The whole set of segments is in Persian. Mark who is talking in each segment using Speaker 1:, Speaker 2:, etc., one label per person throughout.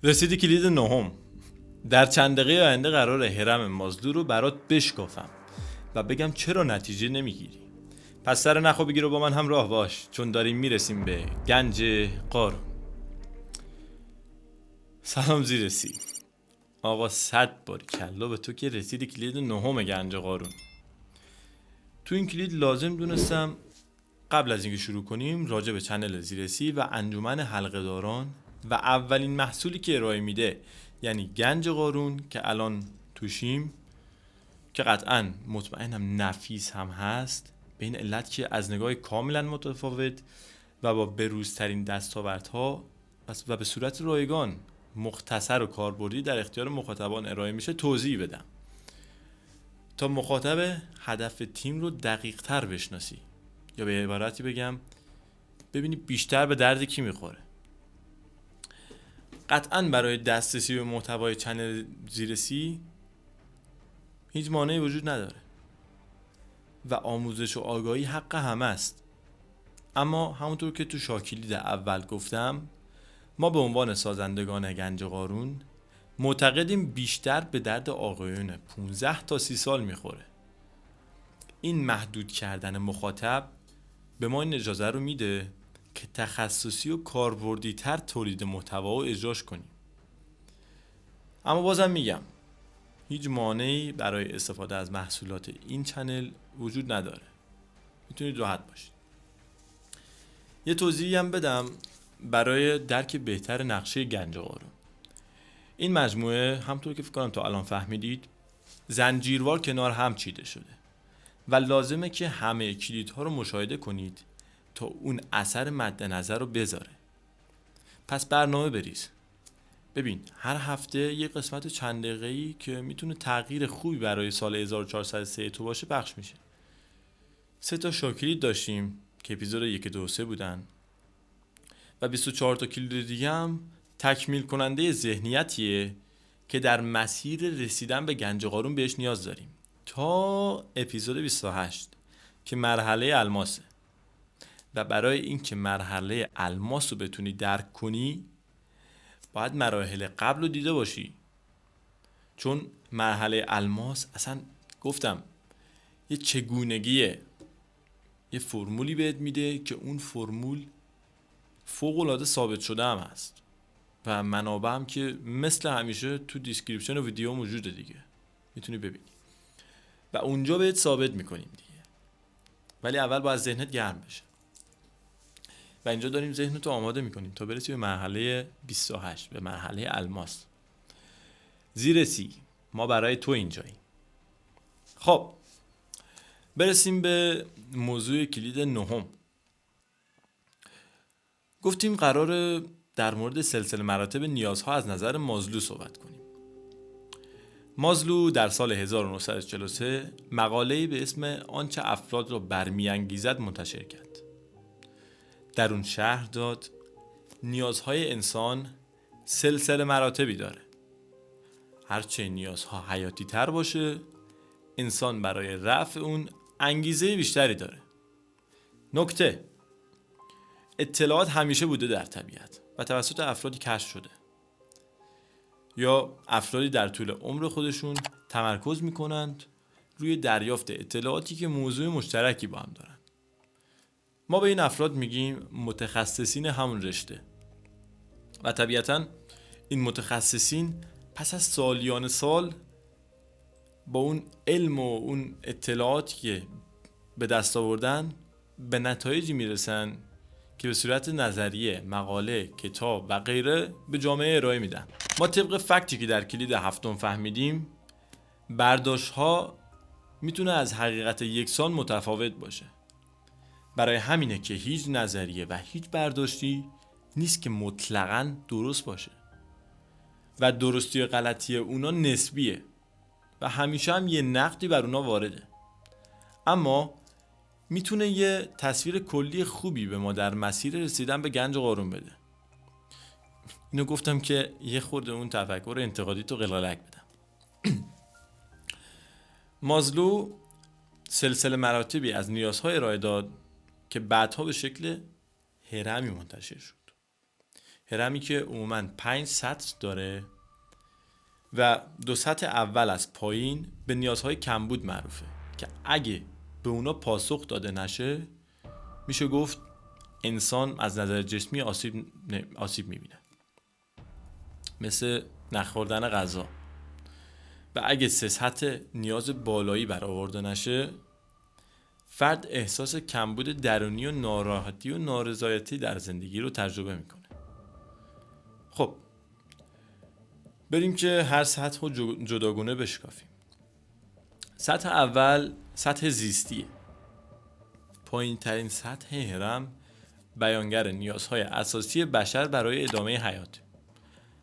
Speaker 1: رسیدی کلید نهم. در چند دقیقه آینده قراره هرم مازلو رو برات بشکافم و بگم چرا نتیجه نمیگیری. پس سر نخو بگیر و با من همراه باش، چون داریم میرسیم به گنج قارون. سلام زیرسی. آقا 100 باری کلا به تو که رسیدی کلید نهم گنج قارون. تو این کلید لازم دونستم قبل از اینکه شروع کنیم راجع به چنل زیرسی و انجمن حلقه داران و اولین محصولی که ارائه میده یعنی گنج قارون که الان توشیم، که قطعا مطمئنم نفیس هم هست، به این علت که از نگاه کاملا متفاوت و با بروزترین دستاوردها و به صورت رایگان، مختصر و کاربردی در اختیار مخاطبان ارائه میشه توضیح بدم تا مخاطب هدف تیم رو دقیق تر بشناسی، یا به عبارتی بگم ببینی بیشتر به درد کی میخوره. قطعا برای دسترسی به محتوای چنل زیرسی هیچ مانعی وجود نداره و آموزش و آگاهی حق همه است، اما همونطور که تو شاکلید اول گفتم، ما به عنوان سازندگان گنج قارون معتقدیم بیشتر به درد آقایون 15 تا 30 سال میخوره. این محدود کردن مخاطب به ما این اجازه رو میده که تخصصی و کاربردی تر تولید محتوا و اجراش کنیم. اما بازم میگم هیچ مانعی برای استفاده از محصولات این چنل وجود نداره، میتونید راحت باشید. یه توضیحی هم بدم برای درک بهتر نقشه گنج قارون. این مجموعه همونطور که فکر کنم تا الان فهمیدید زنجیروار کنار هم چیده شده و لازمه که همه کلیدها رو مشاهده کنید تا اون اثر مد نظر رو بذاره. پس برنامه بریز. ببین هر هفته یه قسمت چند دقیقه‌ای که میتونه تغییر خوبی برای سال 1403 تو باشه پخش میشه. 3 تا شاکلید داشتیم که اپیزود 1 2 3 بودن و 24 تا کلید دیگه هم تکمیل کننده ذهنیتیه که در مسیر رسیدن به گنج قارون بهش نیاز داریم تا اپیزود 28 که مرحله الماسه. و برای اینکه مرحله الماس رو بتونی درک کنی باید مراحل قبل رو دیده باشی، چون مرحله الماس اصلا گفتم یه چگونگیه، یه فرمولی بهت میده که اون فرمول فوق‌العاده ثابت شده هم هست و منابع هم که مثل همیشه تو دیسکریپشن و ویدیو موجوده دیگه، میتونی ببینی و اونجا بهت ثابت میکنیم دیگه. ولی اول باید ذهنت گرم بشه و اینجا داریم ذهنتو آماده میکنیم تا برسی به مرحله 28، به مرحله الماس. زیرسی ما برای تو اینجاییم. خب برسیم به موضوع کلید نهم. گفتیم قراره در مورد سلسله مراتب نیازها از نظر مازلو صحبت کنیم. مازلو در سال 1943 مقاله‌ای به اسم آنچه افراد را برمی‌انگیزد منتشر کرد. در اون شرح داد نیازهای انسان سلسله مراتبی داره. هرچه نیازها حیاتی تر باشه، انسان برای رفع اون انگیزه بیشتری داره. نکته: اطلاعات همیشه بوده در طبیعت و توسط افرادی کشف شده یا افرادی در طول عمر خودشون تمرکز میکنند روی دریافت اطلاعاتی که موضوع مشترکی با هم دارن. ما به این افراد میگیم متخصصین همون رشته و طبیعتاً این متخصصین پس از سالیان سال با اون علم و اون اطلاعاتی که به دست آوردن به نتایجی میرسن که به صورت نظریه، مقاله، کتاب و غیره به جامعه ارائه میدن. ما طبق فکتی که در کلید هفتم فهمیدیم، برداشت‌ها میتونه از حقیقت یکسان متفاوت باشه. برای همینه که هیچ نظریه و هیچ برداشتی نیست که مطلقاً درست باشه و درستی و غلطی اونا نسبیه و همیشه هم یه نقدی بر اونا وارده، اما میتونه یه تصویر کلی خوبی به ما در مسیر رسیدن به گنج قارون بده. اینو گفتم که یه خورده اون تفکر انتقادی تو قلقلک بدم. مازلو سلسله مراتبی از نیازهای ارائه داد که بعدها به شکل هرمی منتشر شد. هرمی که عموماً 5 سطر داره و 2 سطح اول از پایین به نیازهای کمبود معروفه که اگه به اونا پاسخ داده نشه میشه گفت انسان از نظر جسمی آسیب میبینه، مثل نخوردن غذا. و اگه 3 سطح نیاز بالایی برآورده نشه فرد احساس کمبود درونی و ناراحتی و نارضایتی در زندگی رو تجربه میکنه. خب بریم که هر سطح رو جداگونه بشکافیم. سطح اول سطح زیستیه. پایین ترین سطح هرم بیانگر نیازهای اساسی بشر برای ادامه حیات،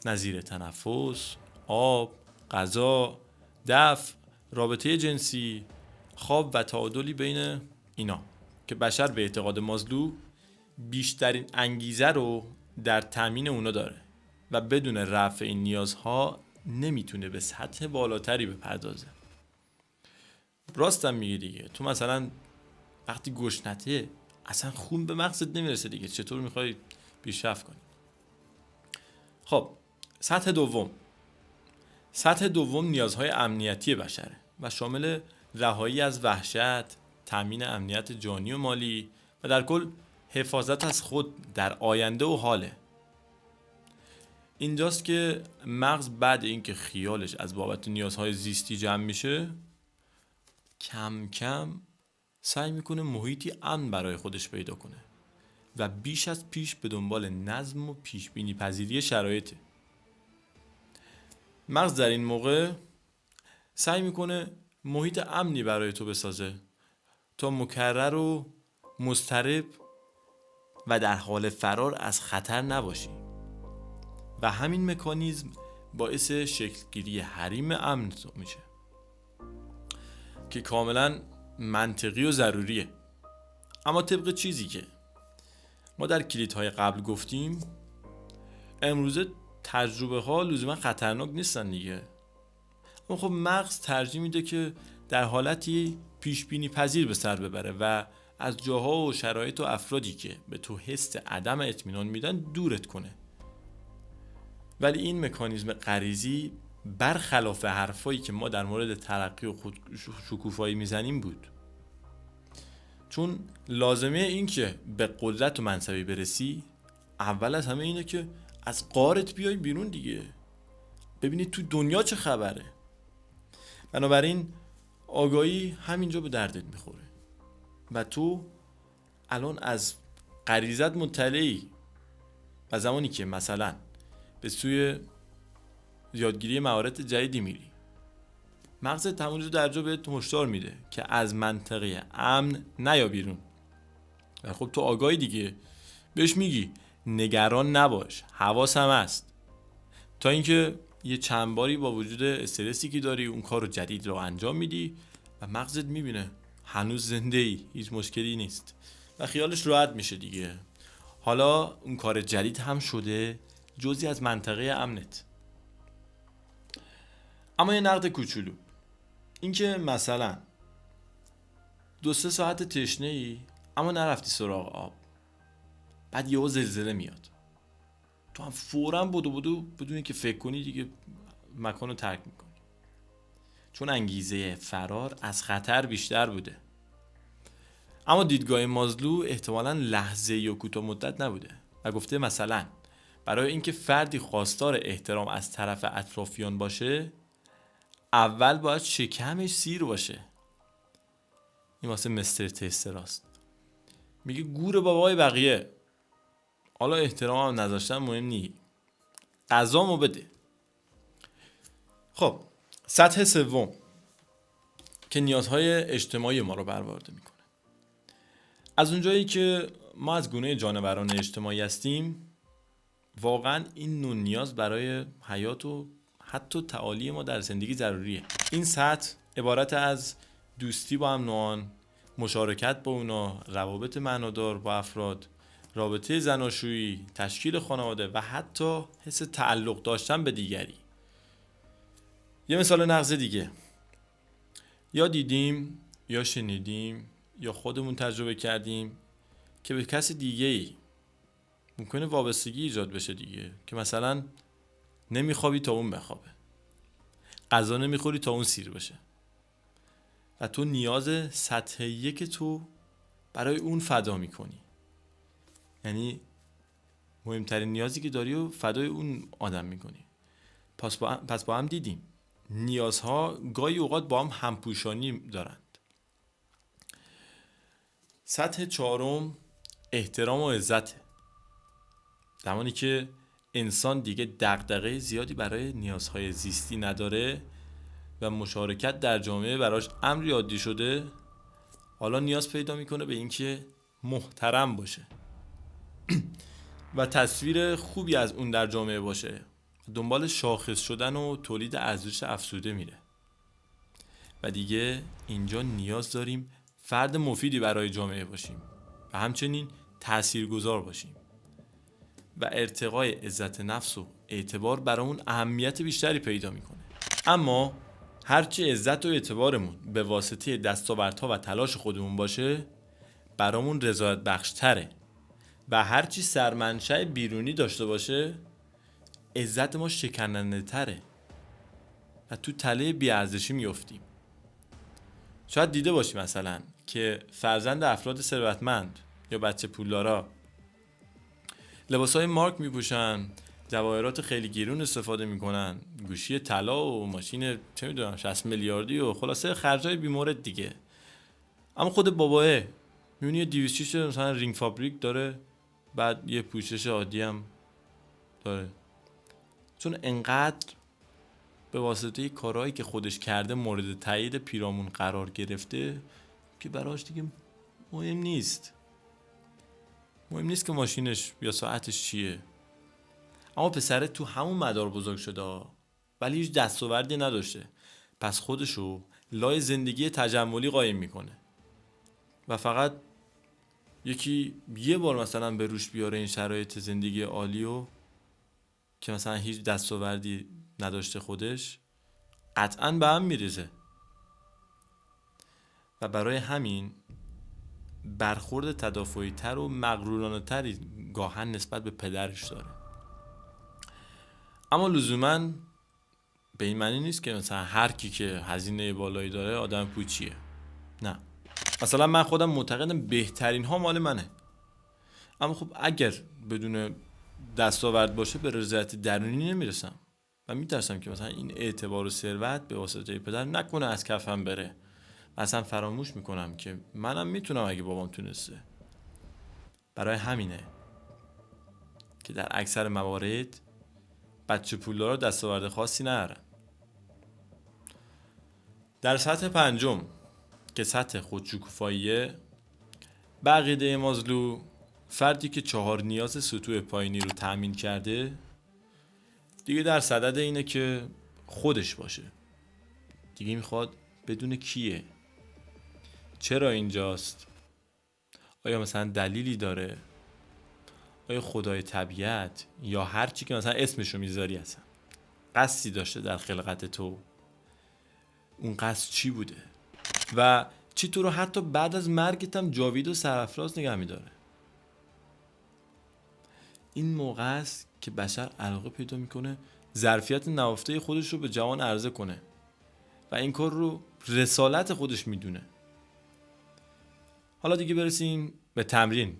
Speaker 1: نظیر تنفس، آب، غذا، دفع، رابطه جنسی، خواب و تعادلی بین اینا که بشر به اعتقاد مازلو بیشترین انگیزه رو در تامین اونا داره و بدون رفع این نیازها نمیتونه به سطح بالاتری بپردازه. راستم میگه دیگه، تو مثلا وقتی گشنته اصلا خون به مغزت نمیرسه دیگه، چطور میخوای پیشرفت کنی؟ خب سطح دوم نیازهای امنیتی بشره و شامل رهایی از وحشت، تامین امنیت جانی و مالی و در کل حفاظت از خود در آینده و حاله. اینجاست که مغز بعد اینکه خیالش از بابت نیازهای زیستی جمع میشه کم کم سعی میکنه محیطی امن برای خودش پیدا کنه و بیش از پیش به دنبال نظم و پیش بینی پذیری شرایطه. مغز در این موقع سعی میکنه محیط امنی برای تو بسازه تا مکرر و مضطرب و در حال فرار از خطر نباشی و همین مکانیزم باعث شکلگیری حریم امن میشه که کاملا منطقی و ضروریه. اما طبق چیزی که ما در کلیدهای قبل گفتیم، امروزه تجربه ها لزوما خطرناک نیستن دیگه. اما خب مغز ترجیح میده که در حالتی پیش بینی پذیر به سر ببره و از جاها و شرایط و افرادی که به تو حس عدم اطمینان میدن دورت کنه. ولی این مکانیزم غریزی برخلاف حرفایی که ما در مورد ترقی و شکوفایی میزنیم بود، چون لازمه این که به قدرت و منصبی برسی اول از همه اینه که از غارت بیای بیرون دیگه، ببینید تو دنیا چه خبره. بنابراین آگاهی همینجا به دردت میخوره و تو الان از غریزت مطلعی و زمانی که مثلا به سوی یادگیری مهارت جدیدی میری، مغزت همونجا در جا بهت هشدار میده که از منطقه امن نیا بیرون و خب تو آگاهی دیگه، بهش میگی نگران نباش، حواسم هست، تا اینکه یه چند باری با وجود استرسی که داری اون کارو جدید رو انجام میدی و مغزت میبینه هنوز زنده ای، هیچ مشکلی نیست و خیالش راحت میشه دیگه. حالا اون کار جدید هم شده جزئی از منطقه امنت. اما یه نقد کوچولو، اینکه مثلا 2-3 ساعت تشنه ای اما نرفتی سراغ آب، بعد یهو زلزله میاد، تو هم فوراً بدو بدون که فکر کنی دیگه مکانو ترک میکنی، چون انگیزه فرار از خطر بیشتر بوده. اما دیدگاه مازلو احتمالاً لحظه‌ای یا کوتاه مدت نبوده و گفته مثلا برای اینکه فردی خواستار احترام از طرف اطرافیان باشه اول باید شکمش سیر باشه. این واسه مستر تستراست، میگه گور بابای بقیه، حالا احترام هم نذاشتن مهم نی، غذامو بده. خب سطح سوم که نیازهای اجتماعی ما رو برآورده میکنه. از اونجایی که ما از گونه جانوران اجتماعی هستیم، واقعا این نوع نیاز برای حیات و حتی تعالی ما در زندگی ضروریه. این سطح عبارت از دوستی با هم نوعان، مشارکت با اونا، روابط معنادار با افراد، رابطه زناشویی، تشکیل خانواده و حتی حس تعلق داشتن به دیگری. یه مثال نقض دیگه، یا دیدیم یا شنیدیم یا خودمون تجربه کردیم که به کسی دیگه‌ای ممکنه وابستگی ایجاد بشه دیگه، که مثلا نمیخوابی تا اون بخوابه، غذا نمیخوری تا اون سیر بشه و تو نیاز سطح یک تو برای اون فدا میکنی. یعنی مهمترین نیازی که داری و فدای اون آدم میکنی. پس با هم دیدیم نیازها گاهی اوقات با هم همپوشانی دارند. سطح چهارم احترام و عزت. زمانی که انسان دیگه دغدغه زیادی برای نیازهای زیستی نداره و مشارکت در جامعه براش امری عادی شده، حالا نیاز پیدا میکنه به اینکه محترم باشه و تصویر خوبی از اون در جامعه باشه. دنبال شاخص شدن و تولید ارزش افزوده میره و دیگه اینجا نیاز داریم فرد مفیدی برای جامعه باشیم و همچنین تاثیرگذار باشیم و ارتقای عزت نفس و اعتبار برامون اهمیت بیشتری پیدا میکنه. اما هرچی عزت و اعتبارمون به واسطه دستاوردها و تلاش خودمون باشه برامون رضایت بخشتره و هرچی سرمنشأ بیرونی داشته باشه عزت ما شکننده تره و تو تله بی‌ارزشی میافتیم. شاید دیده باشی مثلا که فرزند افراد ثروتمند یا بچه پولدارا لباسای مارک میپوشن، جواهرات خیلی گرون استفاده میکنن، گوشی طلا و ماشین چه میدونم 60 میلیاردی و خلاصه خرجای بیمورد دیگه. اما خود باباه میبینی یه 206 مثلا رینگ فابریک داره، بعد یه پوشش عادی هم داره، چون انقدر به واسطه کارهایی که خودش کرده مورد تایید پیرامون قرار گرفته که براش دیگه مهم نیست که ماشینش یا ساعتش چیه. اما پسره تو همون مدار بزرگ شده ولی هیچ دستاوردی نداشته، پس خودشو لای زندگی تجملی قایم میکنه و فقط یکی یه بار مثلا به روش بیاره این شرایط زندگی عالیو که مثلا هیچ دستاوردی نداشته خودش، قطعاً به هم میریزه و برای همین برخورد تدافعی تر و مغرورانه تری گاهن نسبت به پدرش داره. اما لزوماً به این معنی نیست که مثلا هر کی که هزینه بالایی داره آدم پوچیه. نه، مثلا من خودم معتقدم بهترین ها مال منه، اما خب اگر بدون دستاورد باشه به رضایت درونی نمیرسم و میترسم که مثلا این اعتبار و ثروت به واسطه پدر نکنه از کفم بره. اصلا فراموش میکنم که منم میتونم اگه بابام تونسته. برای همینه که در اکثر موارد بچه پولدارا دستاورد خاصی ندارن. در سطح پنجم که سطح خودشکوفاییه، به عقیده مازلو فردی که 4 نیاز سطوح پایینی رو تأمین کرده دیگه در صدد اینه که خودش باشه. دیگه میخواد بدون کیه، چرا اینجاست، آیا مثلا دلیلی داره، آیا خدای طبیعت یا هر چی که مثلا اسمشو میذاری اصلا قصدی داشته در خلقت تو، اون قصد چی بوده و چی تو رو حتی بعد از مرگت هم جاوید و سرافراز نگه میداره. این موقع است که بشر علاقه پیدا میکنه ظرفیت نهفته خودش رو به جهان عرضه کنه و این کار رو رسالت خودش میدونه. حالا دیگه برسیم به تمرین.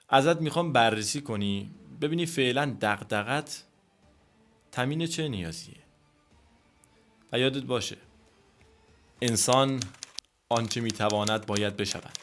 Speaker 1: ازت میخوام بررسی کنی ببینی فعلا دغدغت تامین چه نیازیه و یادت باشه انسان آنچه میتواند باید بشود.